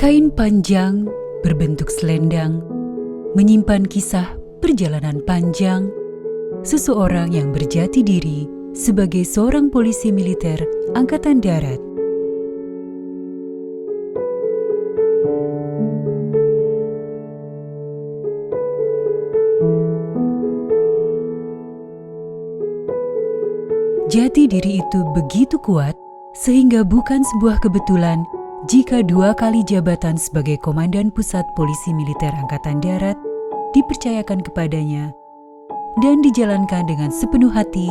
Kain panjang berbentuk selendang menyimpan kisah perjalanan panjang seseorang yang berjati diri sebagai seorang polisi militer Angkatan Darat. Jati diri itu begitu kuat sehingga bukan sebuah kebetulan jika 2 kali jabatan sebagai Komandan Pusat Polisi Militer Angkatan Darat dipercayakan kepadanya dan dijalankan dengan sepenuh hati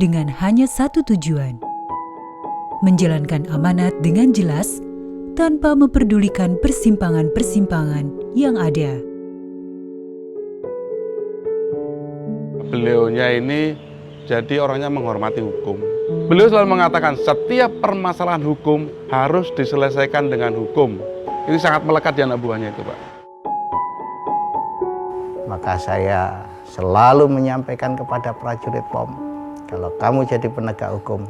dengan hanya satu tujuan: menjalankan amanat dengan jelas tanpa memperdulikan persimpangan-persimpangan yang ada. Beliaunya ini jadi orangnya menghormati hukum. Beliau selalu mengatakan setiap permasalahan hukum harus diselesaikan dengan hukum. Ini sangat melekat di anak buahnya itu, Pak. Maka saya selalu menyampaikan kepada prajurit POM, kalau kamu jadi penegak hukum,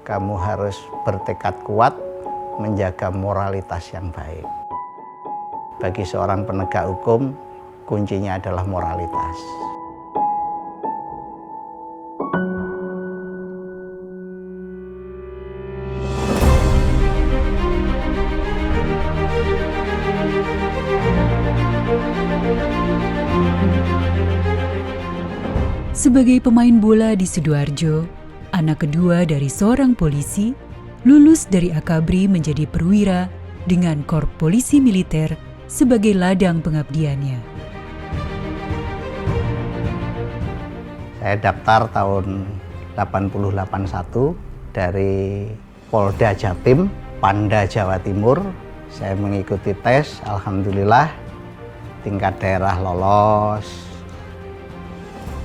kamu harus bertekad kuat menjaga moralitas yang baik. Bagi seorang penegak hukum, kuncinya adalah moralitas. Sebagai pemain bola di Sidoarjo, anak kedua dari seorang polisi, lulus dari Akabri menjadi perwira dengan Korps Polisi Militer sebagai ladang pengabdiannya. Saya daftar tahun 8081 dari Polda Jatim, Panda Jawa Timur. Saya mengikuti tes, alhamdulillah tingkat daerah lolos,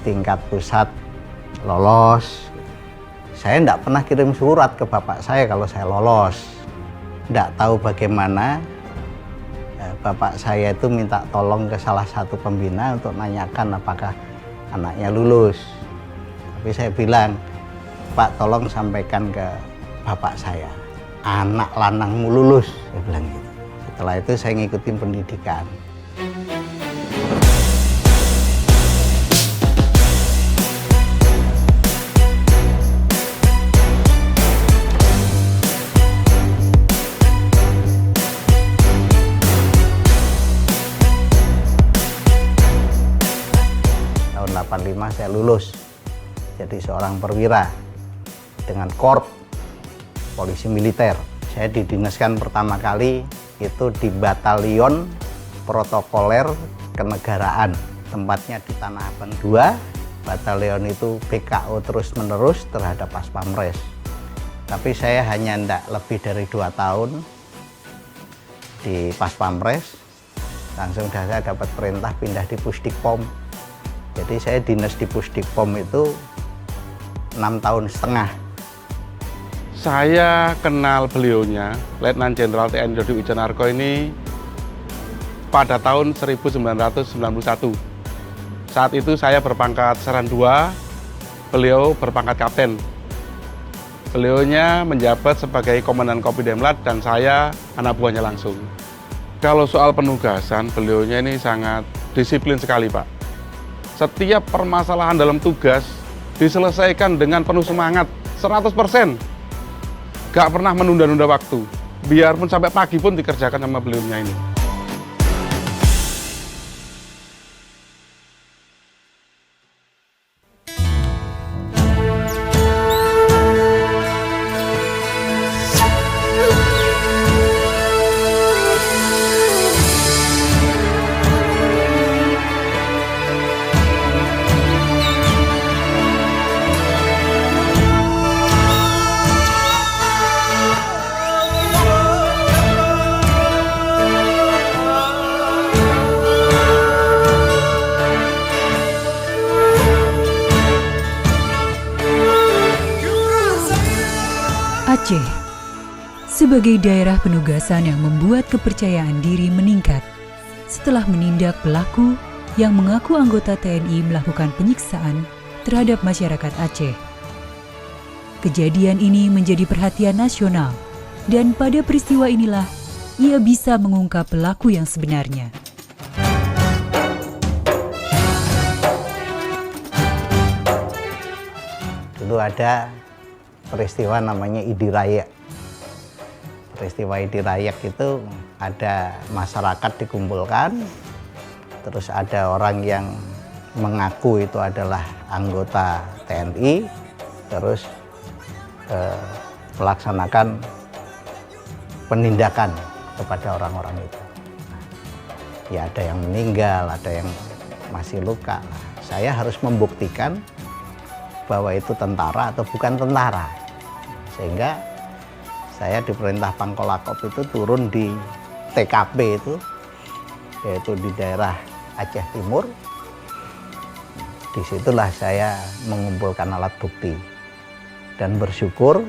tingkat pusat lolos. Saya tidak pernah kirim surat ke bapak saya kalau saya lolos. Tidak tahu bagaimana bapak saya itu minta tolong ke salah satu pembina untuk nanyakan apakah anaknya lulus. Tapi saya bilang, Pak, tolong sampaikan ke bapak saya, anak lanangmu lulus, saya bilang gitu. Setelah itu saya ngikutin pendidikan. Tahun 85 saya lulus jadi seorang perwira dengan Korps Polisi Militer. Saya didinaskan pertama kali itu di Batalion Protokoler Kenegaraan, tempatnya di Tanah Abang 2. Batalion itu BKO terus-menerus terhadap Pas Pamres. Tapi saya hanya tidak lebih dari 2 tahun di Pas Pamres, langsung saya dapat perintah pindah di Pusdikpom. Jadi saya dinas di Pusdikpom itu 6,5 tahun. Saya kenal beliaunya, Letnan Jenderal TNI Dodi Wijanarko ini pada tahun 1991. Saat itu saya berpangkat Seran 2, beliau berpangkat Kapten. Beliaunya menjabat sebagai Komandan Kopidemlat dan saya anak buahnya langsung. Kalau soal penugasan, beliaunya ini sangat disiplin sekali, Pak. Setiap permasalahan dalam tugas diselesaikan dengan penuh semangat, 100%. Gak pernah menunda-nunda waktu. Biarpun sampai pagi pun dikerjakan sama beliaunya ini. Aceh sebagai daerah penugasan yang membuat kepercayaan diri meningkat setelah menindak pelaku yang mengaku anggota TNI melakukan penyiksaan terhadap masyarakat Aceh. Kejadian ini menjadi perhatian nasional dan pada peristiwa inilah ia bisa mengungkap pelaku yang sebenarnya. Dulu ada peristiwa namanya Idi Rayak. Peristiwa Idi Rayak itu ada masyarakat dikumpulkan, terus ada orang yang mengaku itu adalah anggota TNI, terus melaksanakan penindakan kepada orang-orang itu. Ya ada yang meninggal, ada yang masih luka. Nah, saya harus membuktikan bahwa itu tentara atau bukan tentara, sehingga saya diperintah Pangkolakop itu turun di TKP itu, yaitu di daerah Aceh Timur. Disitulah saya mengumpulkan alat bukti dan bersyukur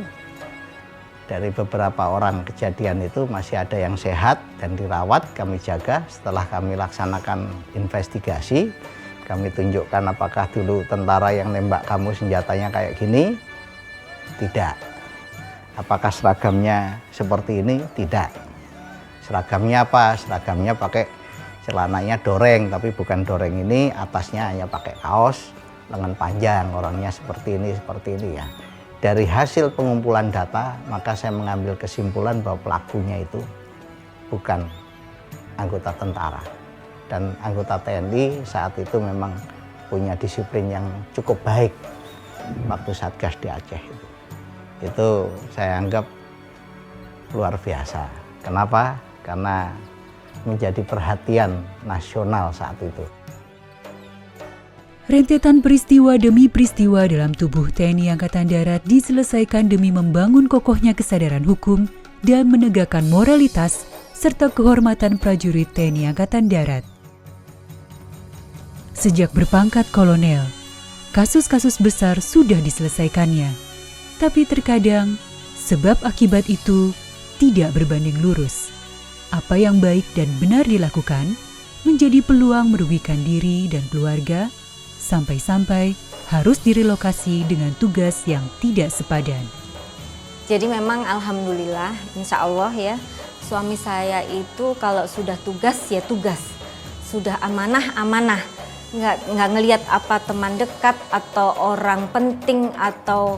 dari beberapa orang kejadian itu masih ada yang sehat dan dirawat, kami jaga. Setelah kami laksanakan investigasi, kami tunjukkan apakah dulu tentara yang nembak kamu senjatanya kayak gini? Tidak. Apakah seragamnya seperti ini? Tidak. Seragamnya apa? Seragamnya pakai celananya doreng, tapi bukan doreng ini, atasnya hanya pakai kaos, lengan panjang, orangnya seperti ini ya. Dari hasil pengumpulan data, maka saya mengambil kesimpulan bahwa pelakunya itu bukan anggota tentara. Dan anggota TNI saat itu memang punya disiplin yang cukup baik waktu Satgas di Aceh itu. Itu saya anggap luar biasa. Kenapa? Karena menjadi perhatian nasional saat itu. Rentetan peristiwa demi peristiwa dalam tubuh TNI Angkatan Darat diselesaikan demi membangun kokohnya kesadaran hukum dan menegakkan moralitas serta kehormatan prajurit TNI Angkatan Darat. Sejak berpangkat kolonel, kasus-kasus besar sudah diselesaikannya. Tapi terkadang, sebab akibat itu tidak berbanding lurus. Apa yang baik dan benar dilakukan menjadi peluang merugikan diri dan keluarga, sampai-sampai harus direlokasi dengan tugas yang tidak sepadan. Jadi memang alhamdulillah, insya Allah ya, suami saya itu kalau sudah tugas ya tugas, sudah amanah. Nggak ngelihat apa teman dekat atau orang penting atau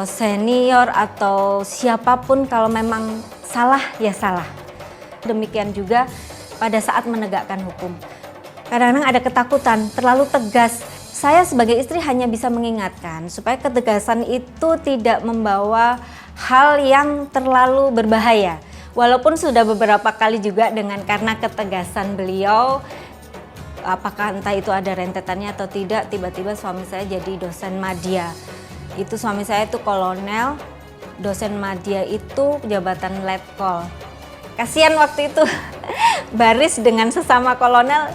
senior atau siapapun, kalau memang salah ya salah. Demikian juga pada saat menegakkan hukum. Kadang-kadang ada ketakutan, terlalu tegas. Saya sebagai istri hanya bisa mengingatkan supaya ketegasan itu tidak membawa hal yang terlalu berbahaya. Walaupun sudah beberapa kali juga karena ketegasan beliau, apakah entah itu ada rentetannya atau tidak, tiba-tiba suami saya jadi dosen madya. Itu suami saya itu kolonel, dosen madya itu jabatan letkol. Kasihan waktu itu baris dengan sesama kolonel,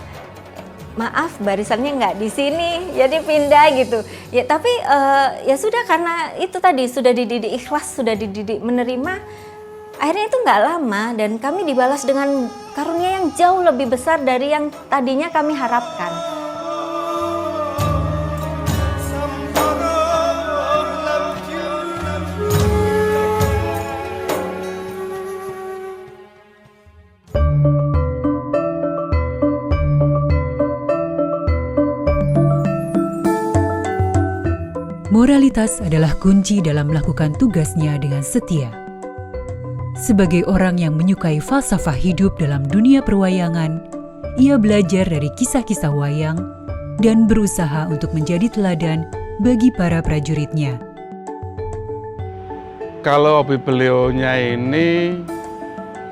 maaf barisannya nggak di sini, jadi pindah gitu. Ya tapi ya sudah, karena itu tadi sudah dididik ikhlas, sudah dididik menerima. Akhirnya itu nggak lama dan kami dibalas dengan karunia yang jauh lebih besar dari yang tadinya kami harapkan. Moralitas adalah kunci dalam melakukan tugasnya dengan setia. Sebagai orang yang menyukai falsafah hidup dalam dunia perwayangan, ia belajar dari kisah-kisah wayang dan berusaha untuk menjadi teladan bagi para prajuritnya. Kalau hobi beliaunya ini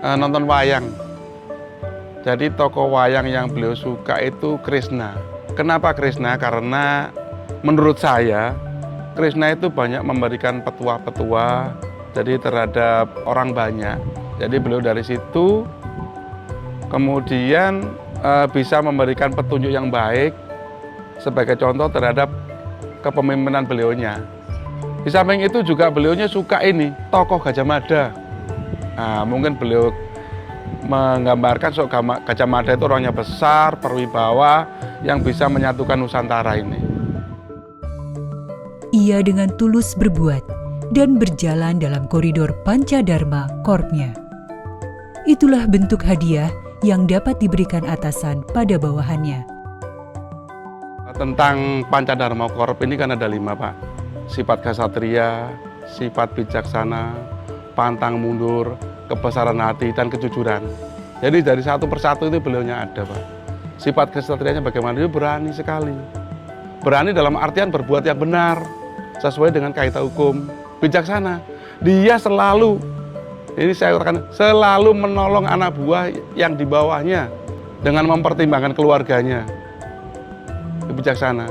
nonton wayang. Jadi tokoh wayang yang beliau suka itu Krishna. Kenapa Krishna? Karena menurut saya Krishna itu banyak memberikan petua-petua jadi terhadap orang banyak. Jadi beliau dari situ kemudian bisa memberikan petunjuk yang baik sebagai contoh terhadap kepemimpinan beliaunya. Di samping itu juga beliaunya suka ini tokoh Gajah Mada. Nah, mungkin beliau menggambarkan Gajah Mada itu orangnya besar, berwibawa, yang bisa menyatukan Nusantara ini. Ia dengan tulus berbuat dan berjalan dalam koridor Pancadharma Korpsnya. itulah bentuk hadiah yang dapat diberikan atasan pada bawahannya. Tentang Pancadharma Korp ini kan ada 5, Pak. Sifat kesatria, sifat bijaksana, pantang mundur, kebesaran hati, dan kejujuran. Jadi dari satu persatu itu beliaunya ada, Pak. Sifat kesatrianya bagaimana? Dia berani sekali. Berani dalam artian berbuat yang benar, sesuai dengan kaidah hukum. Bijaksana. Dia selalu, ini saya katakan, selalu menolong anak buah yang di bawahnya dengan mempertimbangkan keluarganya. Bijaksana.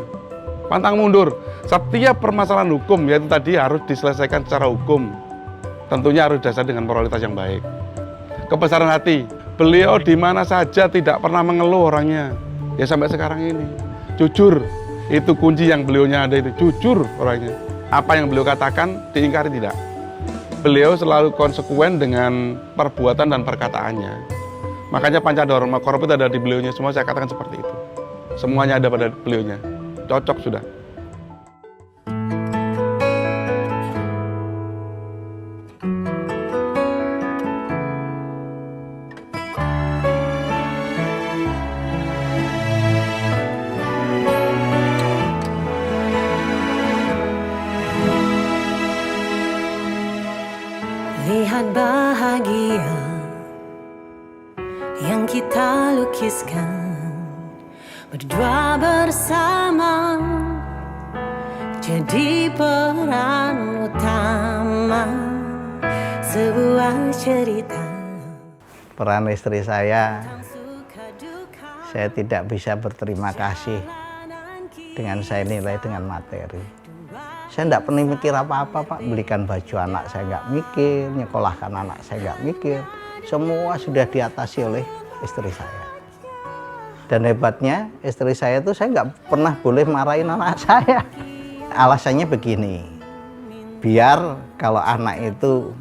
Pantang mundur. Setiap permasalahan hukum yaitu tadi harus diselesaikan secara hukum. Tentunya harus dasar dengan moralitas yang baik. Kebesaran hati. Beliau di mana saja tidak pernah mengeluh orangnya. Ya sampai sekarang ini. Jujur. Itu kunci yang beliaunya ada itu. Jujur orangnya. Apa yang beliau katakan diingkari tidak. Beliau selalu konsekuen dengan perbuatan dan perkataannya. Makanya Pancadharma Korp itu ada di beliaunya semua, saya katakan seperti itu. Semuanya ada pada beliaunya. Cocok sudah. Lihat bahagia yang kita lukiskan, berdua bersama jadi peran utama sebuah cerita. Peran istri saya tidak bisa berterima kasih dengan saya nilai dengan materi. Saya tidak pernah mikir apa-apa, Pak. Belikan baju anak saya nggak mikir, nyekolahkan anak saya nggak mikir. Semua sudah diatasi oleh istri saya. Dan hebatnya istri saya itu saya nggak pernah boleh marahin anak saya. Alasannya begini, biar kalau anak itu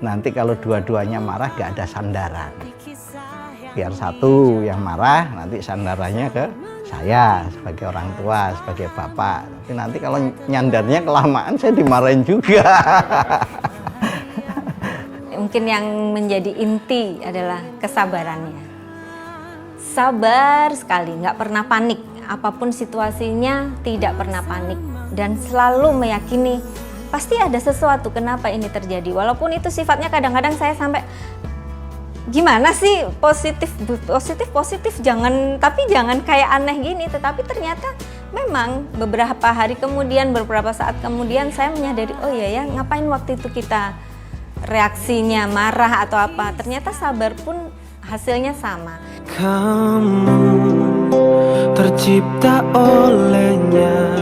nanti kalau dua-duanya marah nggak ada sandaran. Biar satu yang marah, nanti sandarannya ke saya sebagai orang tua, sebagai bapak. Tapi nanti kalau nyandarnya kelamaan saya dimarahin juga. Mungkin yang menjadi inti adalah kesabarannya. Sabar sekali, nggak pernah panik. Apapun situasinya tidak pernah panik. Dan selalu meyakini pasti ada sesuatu kenapa ini terjadi. Walaupun itu sifatnya kadang-kadang saya sampai gimana sih positif jangan, tapi jangan kayak aneh gini. Tetapi ternyata memang beberapa hari kemudian, beberapa saat kemudian saya menyadari, oh iya ya, ngapain waktu itu kita reaksinya marah atau apa. Ternyata sabar pun hasilnya sama. Kamu tercipta olehnya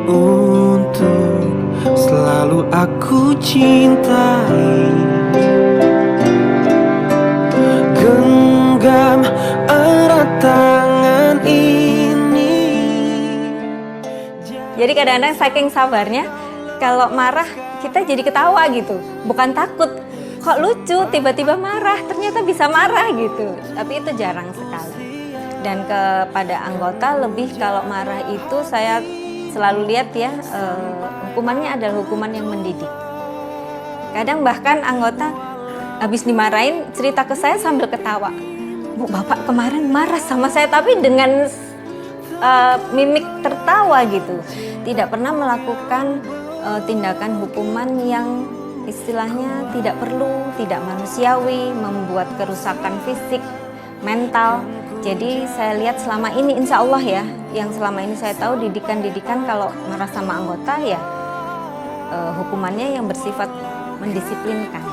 untuk selalu aku cintai. Genggam erat tangan ini. Jadi kadang-kadang saking sabarnya, kalau marah kita jadi ketawa gitu, bukan takut. Kok lucu tiba-tiba marah, ternyata bisa marah gitu. Tapi itu jarang sekali. Dan kepada anggota lebih kalau marah itu saya selalu lihat ya, hukumannya adalah hukuman yang mendidik. Kadang bahkan anggota habis dimarahin cerita ke saya sambil ketawa. Bu, Bapak kemarin marah sama saya tapi dengan mimik tertawa gitu. Tidak pernah melakukan tindakan hukuman yang istilahnya tidak perlu, tidak manusiawi, membuat kerusakan fisik, mental. Jadi saya lihat selama ini insya Allah ya, yang selama ini saya tahu didikan-didikan kalau marah sama anggota ya hukumannya yang bersifat mendisiplinkan.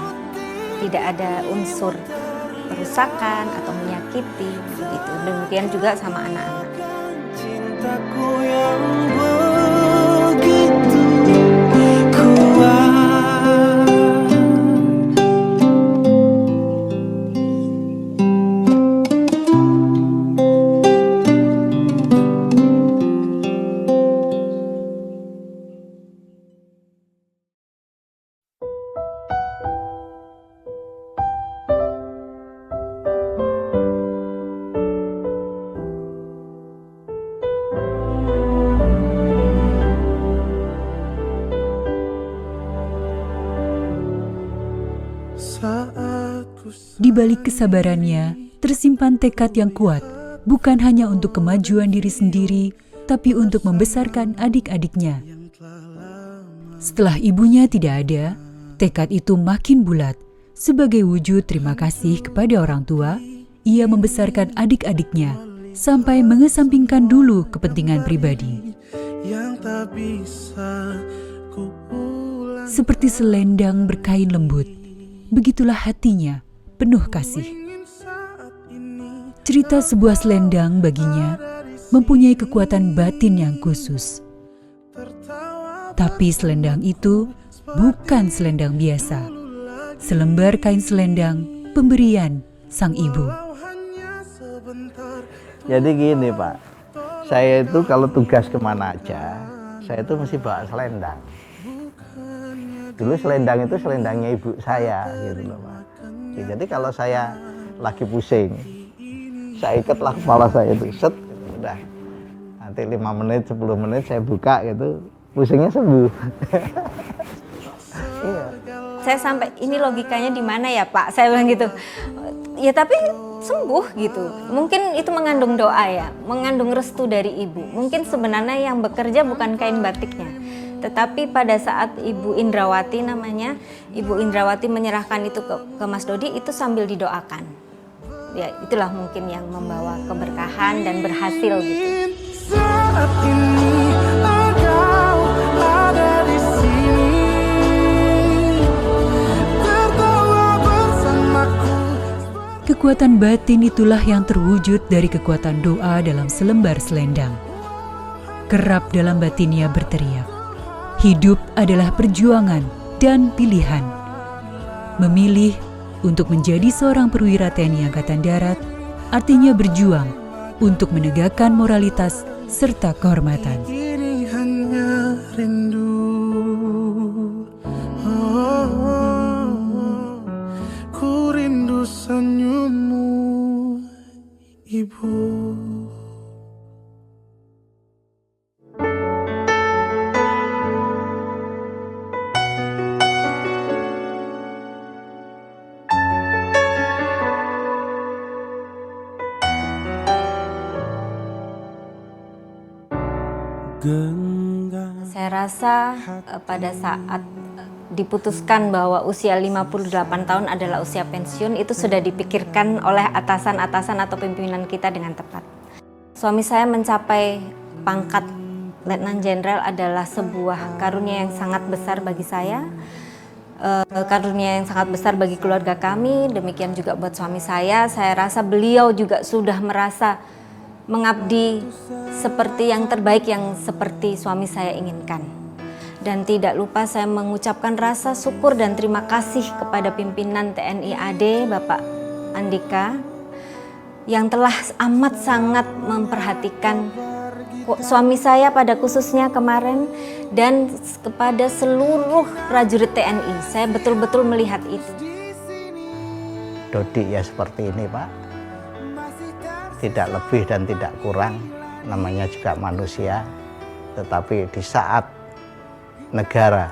Tidak ada unsur perusakan atau menyakiti begitu. Demikian juga sama anak-anak. Cintaku yang begitu kuat. Saat Di balik kesabarannya, tersimpan tekad yang kuat, bukan hanya untuk kemajuan diri sendiri, tapi untuk membesarkan adik-adiknya. Setelah ibunya tidak ada, tekad itu makin bulat. Sebagai wujud terima kasih kepada orang tua, ia membesarkan adik-adiknya, sampai mengesampingkan dulu kepentingan pribadi. yang tak bisa ku ulang. Seperti selendang berkain lembut, begitulah hatinya, penuh kasih. Saat ini Cerita sebuah selendang baginya mempunyai kekuatan batin yang khusus. Tapi selendang itu bukan selendang biasa. Selembar kain selendang pemberian sang ibu. hanya sebentar. Jadi gini Pak, saya itu kalau tugas kemana aja, saya itu mesti bawa selendang. Dulu selendang itu selendangnya ibu saya gitu loh Pak. Jadi kalau saya lagi pusing, saya ikatlah kepala saya itu, set, udah. Nanti 5 menit, 10 menit saya buka gitu, pusingnya sembuh. Iya. Saya sampai ini logikanya di mana ya Pak? Saya bilang gitu. Ya tapi sembuh gitu. Mungkin itu mengandung doa ya, mengandung restu dari ibu. Mungkin sebenarnya yang bekerja bukan kain batiknya, tetapi pada saat Ibu Indrawati namanya, Ibu Indrawati menyerahkan itu ke Mas Dodi, itu sambil didoakan. Ya itulah mungkin yang membawa keberkahan dan berhasil gitu. Saat ini engkau ada di sini, tertawa bersamaku. Kekuatan batin itulah yang terwujud dari kekuatan doa dalam selembar selendang. Kerap dalam batinnya berteriak, hidup adalah perjuangan dan pilihan. Memilih untuk menjadi seorang perwira TNI Angkatan Darat artinya berjuang untuk menegakkan moralitas serta kehormatan. Kini hanya rindu. Oh, ku rindu senyummu, Ibu. Saya rasa pada saat diputuskan bahwa usia 58 tahun adalah usia pensiun, itu sudah dipikirkan oleh atasan-atasan atau pimpinan kita dengan tepat. Suami saya mencapai pangkat Letnan Jenderal adalah sebuah karunia yang sangat besar bagi saya, karunia yang sangat besar bagi keluarga kami, demikian juga buat suami saya. Saya rasa beliau juga sudah merasa mengabdi seperti yang terbaik yang seperti suami saya inginkan. Dan tidak lupa saya mengucapkan rasa syukur dan terima kasih kepada pimpinan TNI AD Bapak Andika yang telah amat sangat memperhatikan suami saya pada khususnya kemarin, dan kepada seluruh prajurit TNI. Saya betul-betul melihat itu. Dodi ya seperti ini Pak, tidak lebih dan tidak kurang, namanya juga manusia. Tetapi di saat negara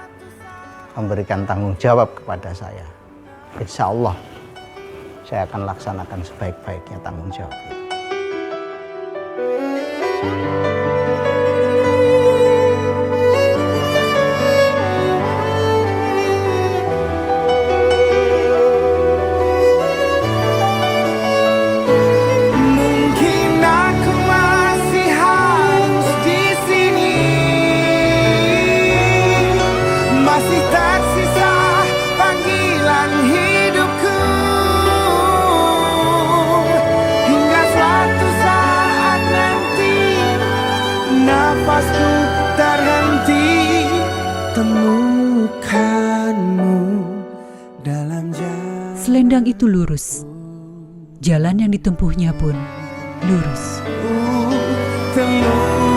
memberikan tanggung jawab kepada saya, insya Allah saya akan laksanakan sebaik-baiknya tanggung jawab itu. Mungkin aku masih harus di sini, masih tersisa panggilan hidupku, hingga suatu saat nanti nafasku terhenti, temukanmu dalam jalan. Selendang itu lurus. Jalan yang ditempuhnya pun lurus. Temukanmu